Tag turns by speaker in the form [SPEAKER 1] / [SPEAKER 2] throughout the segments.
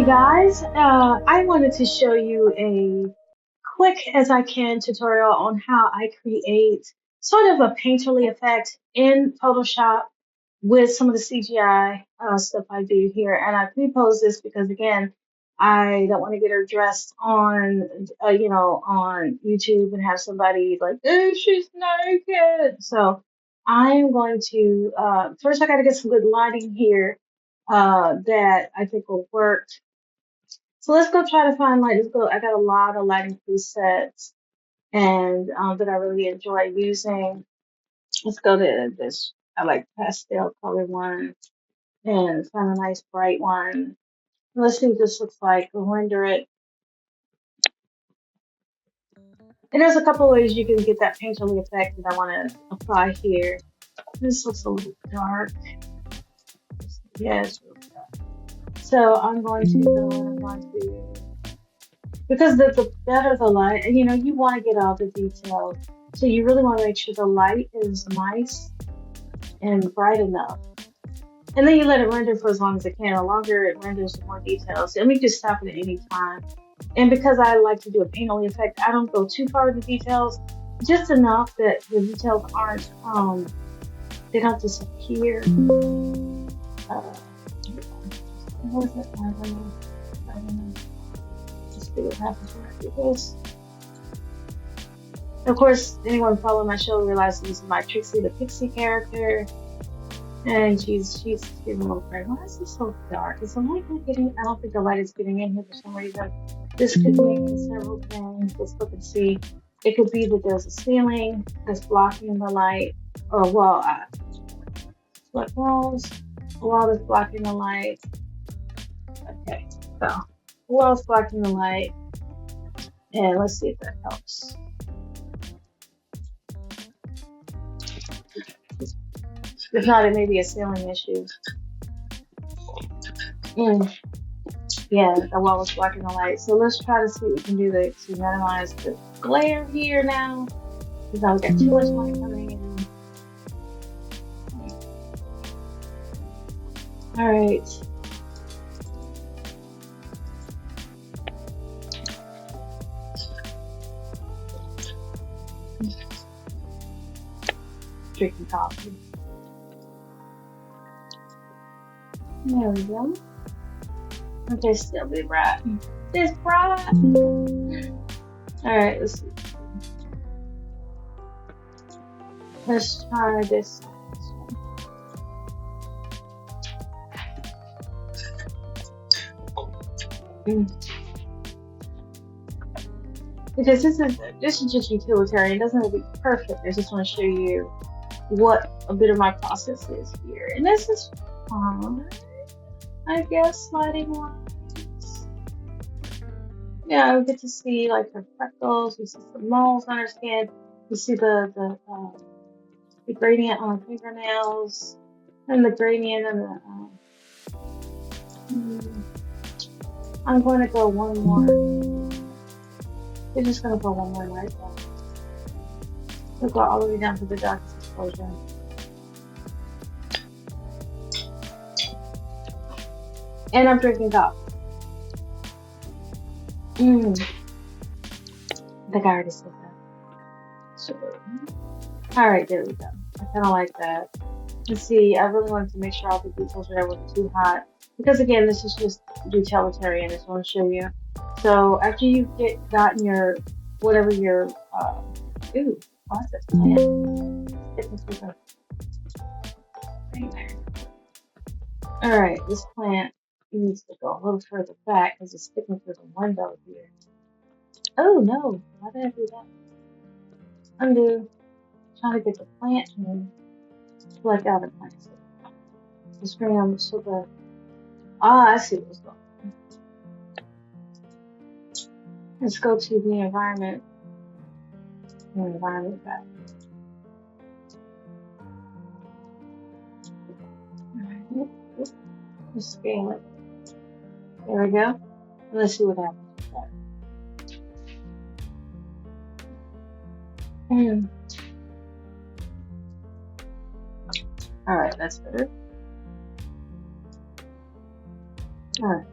[SPEAKER 1] Hey guys, I wanted to show you a quick as I can tutorial on how I create sort of a painterly effect in Photoshop with some of the CGI stuff I do here. And I pre-pose this because again, I don't want to get her dressed on, on YouTube and have somebody like, oh, she's naked. So I'm going to, first I got to get some good lighting here that I think will work. So let's go try to find like let's go. I got a lot of lighting presets and that I really enjoy using. Let's go to this. I like pastel color one and find a nice bright one. Let's see what this looks like. We'll render it. And there's a couple ways you can get that painterly effect that I want to apply here. This looks a little dark. Yeah, it's really dark. So I'm going to go and I'm going to because the better the light, you want to get all the details. So you really want to make sure the light is nice and bright enough. And then you let it render for as long as it can. The longer it renders, the more details. And we can stop it at any time. And because I like to do a painterly effect, I don't go too far into details, just enough that the details aren't, they don't disappear. What is it? I don't know. Let's see what happens when I do this. Of course, anyone following my show realizes this is my Trixie the Pixie character. And she's a little afraid. Why is this so dark? Is the light not getting? I don't think the light is getting in here for some reason. This could mean several things. Let's look and see. It could be that there's a ceiling that's blocking the light, or what walls? A wall that's blocking the light. Okay, so a wall's blocking the light, and let's see if that helps. If not, it may be a ceiling issue. Yeah, the wall was blocking the light. So let's try to see what we can do to minimize the glare here now. Because now we got too much light coming in. Alright. Drinking coffee. There we go. Okay, still be bright. It's bright. Alright, let's see. Let's try this. Because this is just utilitarian. It doesn't have to be perfect. I just want to show you what a bit of my process is here. And this is fine, I guess, lighting wise. Yeah, we get to see like her freckles, we see some moles on her skin, we see the gradient on her fingernails, and the gradient on the I'm going to go one more. We're just going to go one more right there. We'll go all the way down to the darkest exposure. And I'm drinking coffee. I think I already said that. Sugar. Alright, there we go. I kind of like that. Let's see, I really wanted to make sure all the details were there wasn't too hot. Because again, this is just utilitarian. I just want to show you. So after you gotten your, whatever your, ooh, what's this plant? Alright, this plant needs to go a little further back because it's sticking through the window here. Oh no, why did I do that? Undo. Trying to get the plant in. Select out the plant. The screen on so the I see what's going on. Let's go to the environment. The environment back. Alright. Let's scale it. There we go. Let's see what happens with that. Alright, that's better. Alright.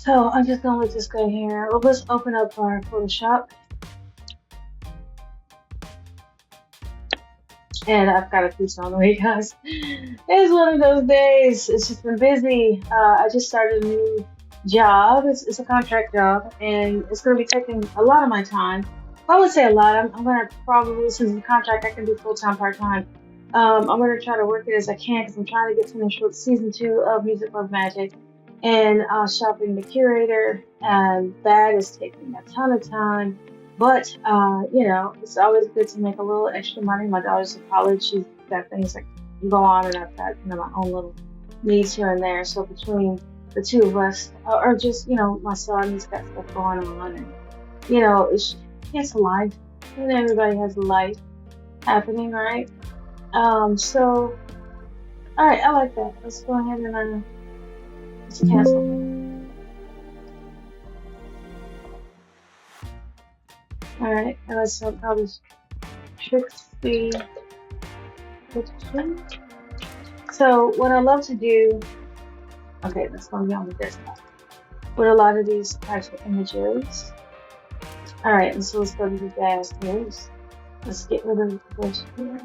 [SPEAKER 1] So I'm just gonna let this go here. Well, let's open up our Photoshop. And I've got a piece on the way, guys. It's one of those days. It's just been busy. I just started a new job. It's a contract job, and it's going to be taking a lot of my time. I would say a lot. I'm going to probably, since it's a contract, I can do full time, part time. I'm going to try to work it as I can because I'm trying to get finished with season 2 of Musik Luv Magick and shopping the curator, and that is taking a ton of time. But it's always good to make a little extra money. My daughter's in college; she's got things that go on, and I've got my own little needs here and there. So between the two of us, or just my son, he's got stuff going on, and it's a life. And everybody has a life happening, right? So all right, I like that. Let's go ahead and let's cancel. All right, and let's probably Trixie. So what I love to do, okay, that's going to be on the desktop. With a lot of these types of images. All right, and so let's go to the dazstudio. Let's get rid of this here.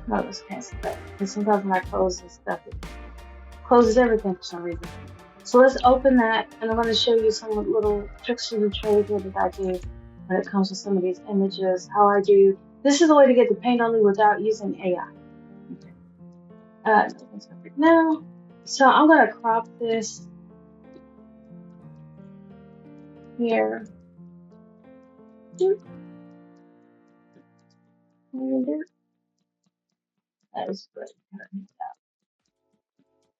[SPEAKER 1] No, let's cancel that. Because sometimes when I close this stuff, it closes everything for some reason. So let's open that, and I'm going to show you some little tricks of the trade here that I do when it comes to some of these images. How I do. This is a way to get the paint only without using AI. Okay. Now, so I'm going to crop this here. That is good.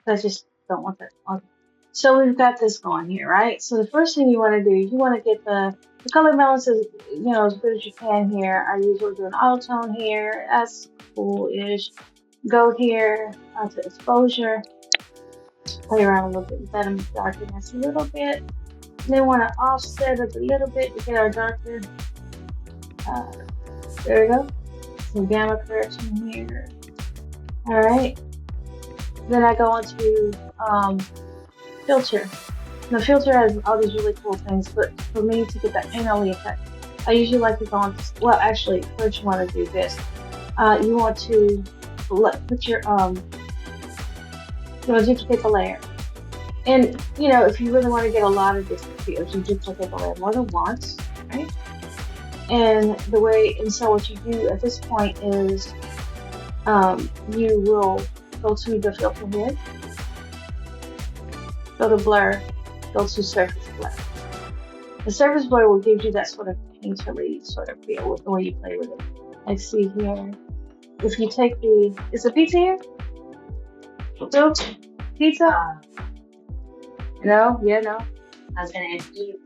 [SPEAKER 1] I just don't want that on. So we've got this going here, right? So the first thing you want to do, you want to get the color balance as good as you can here. I usually do an auto tone here. That's cool-ish. Go here to exposure. Play around a little bit with that and darken this a little bit. And then want to offset it a little bit to get our darker. There we go. Some gamma correction here. All right. Then I go into filter. The filter has all these really cool things, but for me to get that paint only effect, I usually like to go on. Well, actually, first you want to do this. You want to put your duplicate the layer, and if you really want to get a lot of different fields, you duplicate the layer more than once, right? And so what you do at this point is you will go to the filter here, go to blur, go to surface blur. The surface blur will give you that sort of painterly sort of feel with the way you play with it. Like see here, if you take is the pizza here? So, pizza? No, yeah, no.
[SPEAKER 2] I was gonna ask you.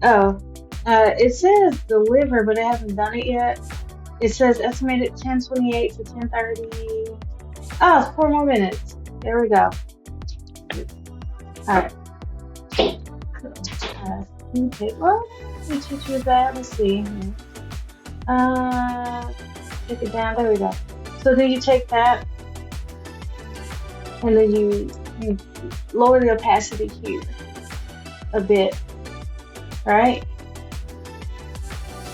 [SPEAKER 1] Oh, it says deliver, but it hasn't done it yet. It says estimated 10:28 to 10:30. Oh, 4 more minutes. There we go. Alright. Okay, well, let me teach you that. Let's see. Take it down. There we go. So then you take that, and then you lower the opacity here a bit. Alright?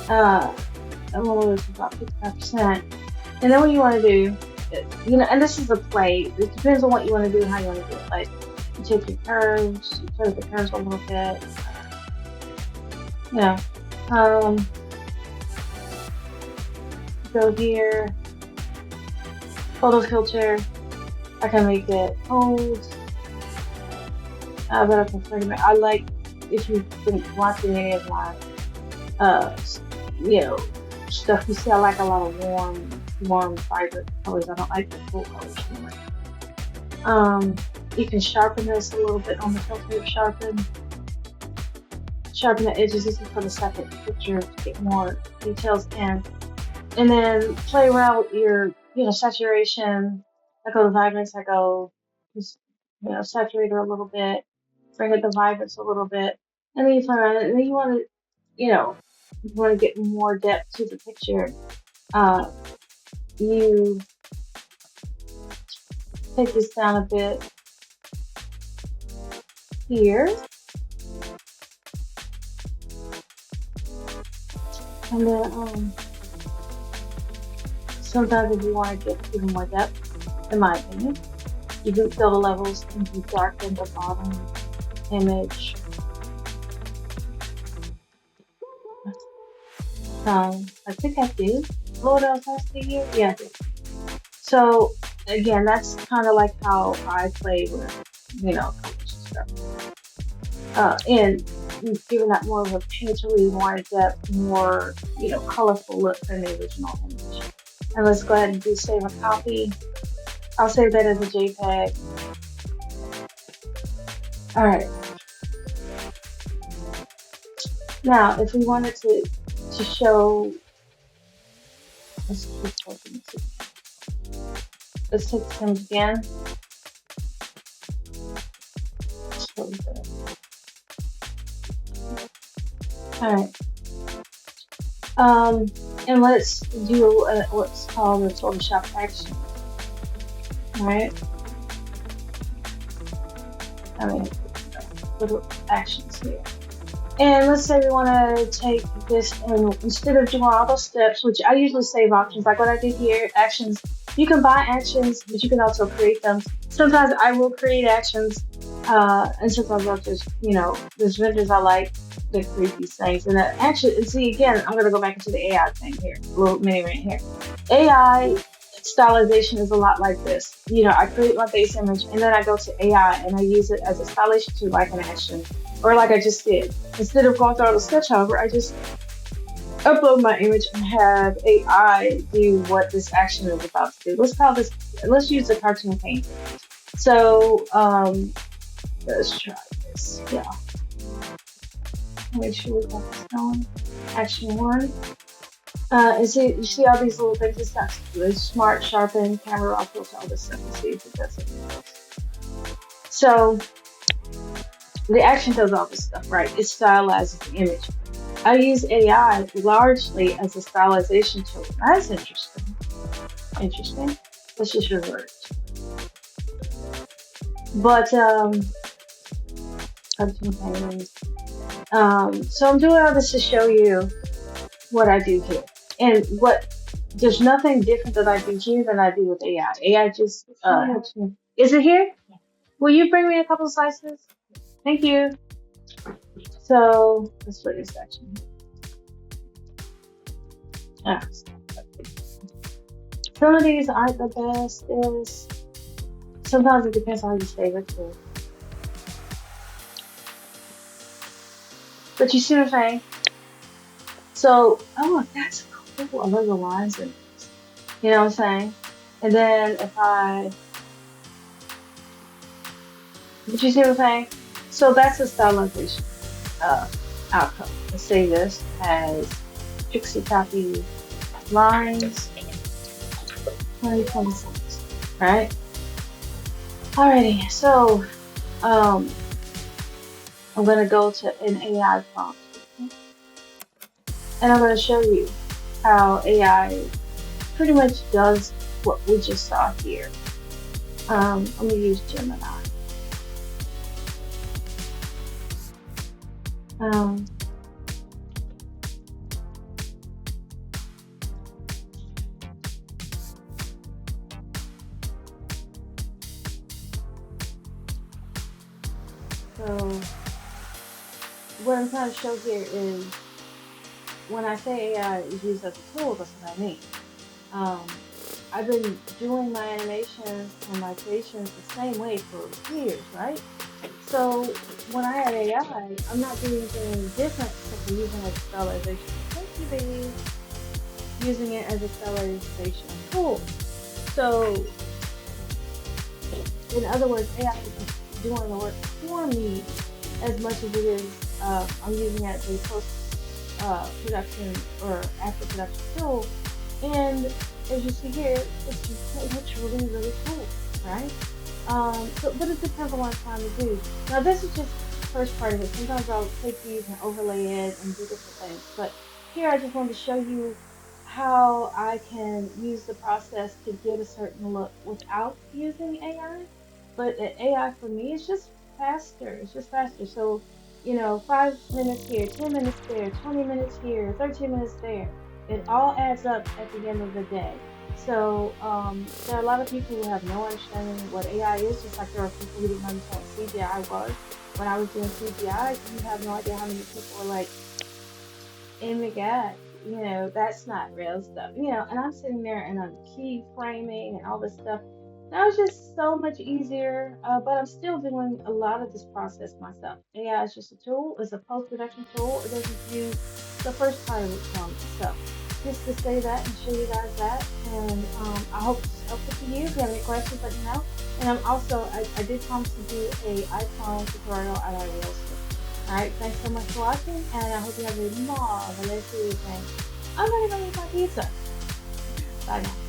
[SPEAKER 1] I'm gonna lower this about 55%. And then what you want to do, and this is a play. It depends on what you want to do and how you want to do it. Like, you take your curves, you play with the curves a little bit. Go here, photo filter. I can make it hold. But I can I like, if you've been watching any of my, stuff, you see I like a lot of warm, vibrant colors. I don't like the cool colors anymore. You can sharpen this a little bit on the filter. Sharpen the edges. This is for the second picture to get more details in. And then play around with your, saturation. I go to vibrance. I go, just, saturate it a little bit. Bring it to vibrance a little bit. And then you play around it. And then you want to, you want to get more depth to the picture. You take this down a bit. here. And then sometimes if you want to get even more depth, in my opinion, you can fill the levels and you darken the bottom image. I think I did. What else I see here? Yeah, I did. So again, that's kind of like how I play with, colors and stuff. And giving that more of a painterly, more depth, more, colorful look than the original image. And let's go ahead and do save a copy. I'll save that as a JPEG. All right. Now, if we wanted to show, let's take this image again. All right. And let's do what's called a Photoshop action. All right. I mean, little actions here. And let's say we want to take this and instead of doing all those steps, which I usually save options, like what I did here, actions, you can buy actions, but you can also create them. Sometimes I will create actions, and sometimes I'll just, there's vendors I like that create these things. And actually, and see, again, I'm going to go back into the AI thing here, a little mini rant here. AI stylization is a lot like this. I create my base image and then I go to AI and I use it as a stylization tool like an action. Or like I just did. Instead of going through all the steps, however, I just upload my image and have AI do what this action is about to do. Let's use a cartoon painting. So, let's try this. Yeah. Make sure we got this going. Action 1. And see, you see all these little things. It's not smart, sharpen, camera raw, filter, all this stuff. You see if it does it. So, the action does all this stuff, right? It stylizes the image. I use AI largely as a stylization tool. That's interesting. Interesting. Let's just revert. But so I'm doing all this to show you what I do here, and there's nothing different that I do here than I do with AI. AI just helps me. Is it here? Will you bring me a couple slices? Thank you. So let's put this section. Some of these aren't the best. Sometimes it depends on how you save it too. But you see what I'm saying? So, that's cool. I love the lines in this. You know what I'm saying? And then but you see what I'm saying? So that's a stylization outcome. Let's say this as pixie copy lines 2026, right? Alrighty, so I'm gonna go to an AI prompt and I'm gonna show you how AI pretty much does what we just saw here. I'm gonna use Gemini. So what I'm trying to show here is when I say AI is used as a tool, that's what I mean. I've been doing my animations and my creations the same way for years, right? So when I add AI, I'm not doing anything different except for using it as a stylization. Thank you, baby. Using it as a stylization tool. So in other words, AI is doing the work for me as much as it is I'm using it as a post production or after production tool. And as you see here, it's just really, really cool, right? But it depends on what I'm trying to do. Now this is just the first part of it. Sometimes I'll take these and overlay it and do different things. But here I just wanted to show you how I can use the process to get a certain look without using AI. But AI for me is just faster. It's just faster. So, 5 minutes here, 10 minutes there, 20 minutes here, 13 minutes there. It all adds up at the end of the day. So, there are a lot of people who have no understanding what AI is, just like there are people who didn't understand what CGI was. When I was doing CGI, you have no idea how many people were like, oh my God, that's not real stuff, and I'm sitting there and I'm keyframing and all this stuff. That was just so much easier, but I'm still doing a lot of this process myself. AI is just a tool, it's a post-production tool. It doesn't do the first part of it for me. So just to say that and show you guys that, and I hope this is helpful to you. If you have any questions, let me know. And I'm also, I did promise to do a iPhone tutorial at I will soon. Alright, thanks so much for watching, and I hope you have a marvelous evening. I'm gonna go eat my pizza. Bye now.